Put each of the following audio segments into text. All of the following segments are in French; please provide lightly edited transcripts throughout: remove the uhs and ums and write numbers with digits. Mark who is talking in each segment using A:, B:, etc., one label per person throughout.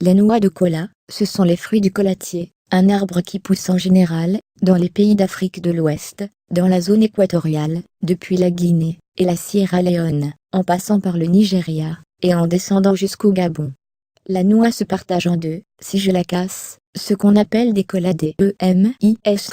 A: Les noix de cola, ce sont les fruits du colatier, un arbre qui pousse en général dans les pays d'Afrique de l'Ouest, dans la zone équatoriale, depuis la Guinée et la Sierra Leone, en passant par le Nigeria, et en descendant jusqu'au Gabon. La noix se partage en deux, si je la casse, ce qu'on appelle des colas DEMIS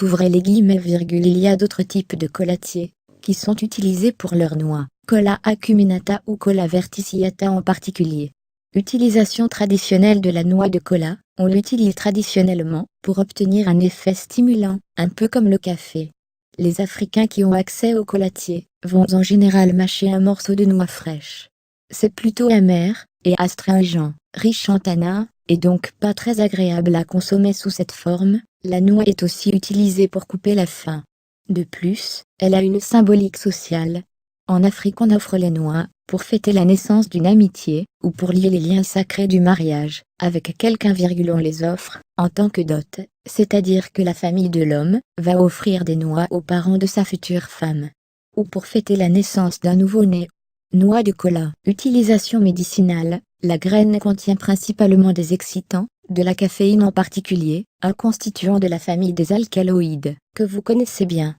A: ouvrez les guillemets virgule. Il y a d'autres types de colatiers, qui sont utilisés pour leurs noix, cola acuminata ou cola verticillata en particulier. Utilisation traditionnelle de la noix de cola, on l'utilise traditionnellement pour obtenir un effet stimulant, un peu comme le café. Les Africains qui ont accès au colatier vont en général mâcher un morceau de noix fraîche. C'est plutôt amer et astringent, riche en tanins, et donc pas très agréable à consommer sous cette forme. La noix est aussi utilisée pour couper la faim. De plus, elle a une symbolique sociale. En Afrique, on offre les noix pour fêter la naissance d'une amitié, ou pour lier les liens sacrés du mariage avec quelqu'un. On les offre en tant que dot, c'est-à-dire que la famille de l'homme va offrir des noix aux parents de sa future femme. Ou pour fêter la naissance d'un nouveau-né. Noix de cola. Utilisation médicinale. La graine contient principalement des excitants, de la caféine en particulier, un constituant de la famille des alcaloïdes, que vous connaissez bien.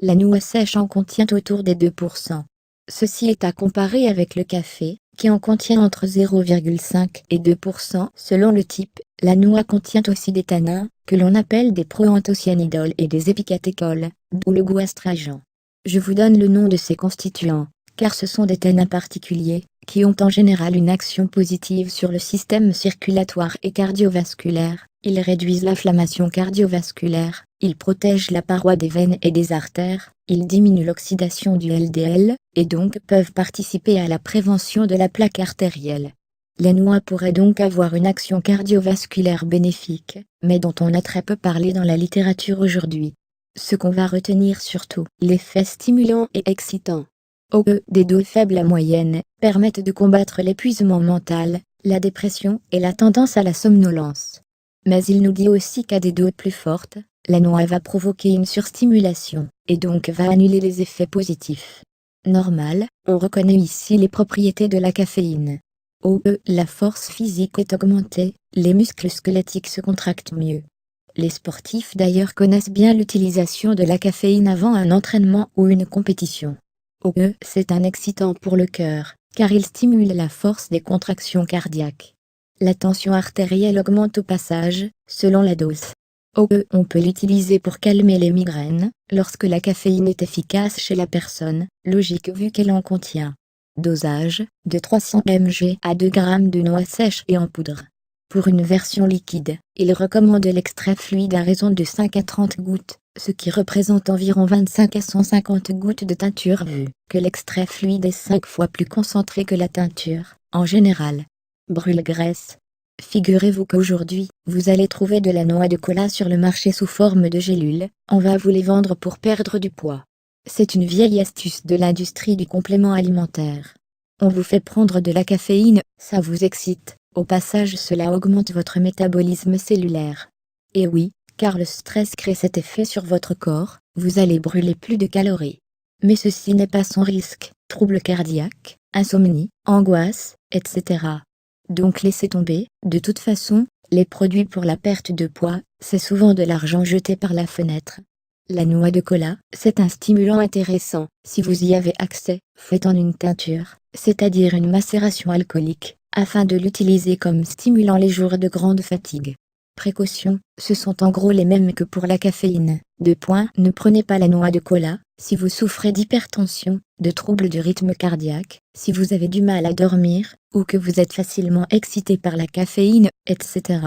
A: La noix sèche en contient autour des 2%. Ceci est à comparer avec le café, qui en contient entre 0,5 et 2% selon le type. La noix contient aussi des tanins, que l'on appelle des proanthocyanidol et des épicatécols, d'où le goût astringent. Je vous donne le nom de ces constituants, car ce sont des tanins particuliers, qui ont en général une action positive sur le système circulatoire et cardiovasculaire. Ils réduisent l'inflammation cardiovasculaire, ils protègent la paroi des veines et des artères, ils diminuent l'oxydation du LDL, et donc peuvent participer à la prévention de la plaque artérielle. Les noix pourraient donc avoir une action cardiovasculaire bénéfique, mais dont on a très peu parlé dans la littérature aujourd'hui. Ce qu'on va retenir surtout, l'effet stimulant et excitant. Des doses faibles à moyennes, permettent de combattre l'épuisement mental, la dépression et la tendance à la somnolence. Mais il nous dit aussi qu'à des doses plus fortes, la noix va provoquer une surstimulation, et donc va annuler les effets positifs. Normal, on reconnaît ici les propriétés de la caféine. La force physique est augmentée, les muscles squelettiques se contractent mieux. Les sportifs d'ailleurs connaissent bien l'utilisation de la caféine avant un entraînement ou une compétition. C'est un excitant pour le cœur, car il stimule la force des contractions cardiaques. La tension artérielle augmente au passage, selon la dose. On peut l'utiliser pour calmer les migraines, lorsque la caféine est efficace chez la personne, logique vu qu'elle en contient. Dosage, de 300 mg à 2 g de noix sèches et en poudre. Pour une version liquide, il recommande l'extrait fluide à raison de 5 à 30 gouttes, ce qui représente environ 25 à 150 gouttes de teinture vu que l'extrait fluide est 5 fois plus concentré que la teinture, en général. Brûle-graisse. Figurez-vous qu'aujourd'hui, vous allez trouver de la noix de cola sur le marché sous forme de gélules, on va vous les vendre pour perdre du poids. C'est une vieille astuce de l'industrie du complément alimentaire. On vous fait prendre de la caféine, ça vous excite, au passage cela augmente votre métabolisme cellulaire. Et oui, car le stress crée cet effet sur votre corps, vous allez brûler plus de calories. Mais ceci n'est pas sans risque, troubles cardiaques, insomnie, angoisse, etc. Donc laissez tomber, de toute façon, les produits pour la perte de poids, c'est souvent de l'argent jeté par la fenêtre. La noix de cola, c'est un stimulant intéressant, si vous y avez accès, faites en une teinture, c'est-à-dire une macération alcoolique, afin de l'utiliser comme stimulant les jours de grande fatigue. Précautions, ce sont en gros les mêmes que pour la caféine. Ne prenez pas la noix de cola, si vous souffrez d'hypertension, de troubles du rythme cardiaque, si vous avez du mal à dormir, ou que vous êtes facilement excité par la caféine, etc.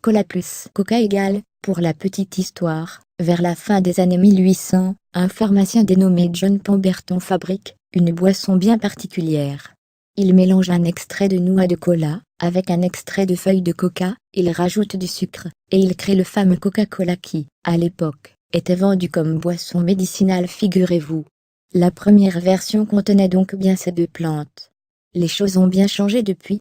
A: Cola plus Coca égale, pour la petite histoire, vers la fin des années 1800, un pharmacien dénommé John Pemberton fabrique une boisson bien particulière. Il mélange un extrait de noix de cola avec un extrait de feuilles de coca, il rajoute du sucre, et il crée le fameux Coca-Cola qui, à l'époque, était vendu comme boisson médicinale. Figurez-vous. La première version contenait donc bien ces deux plantes. Les choses ont bien changé depuis,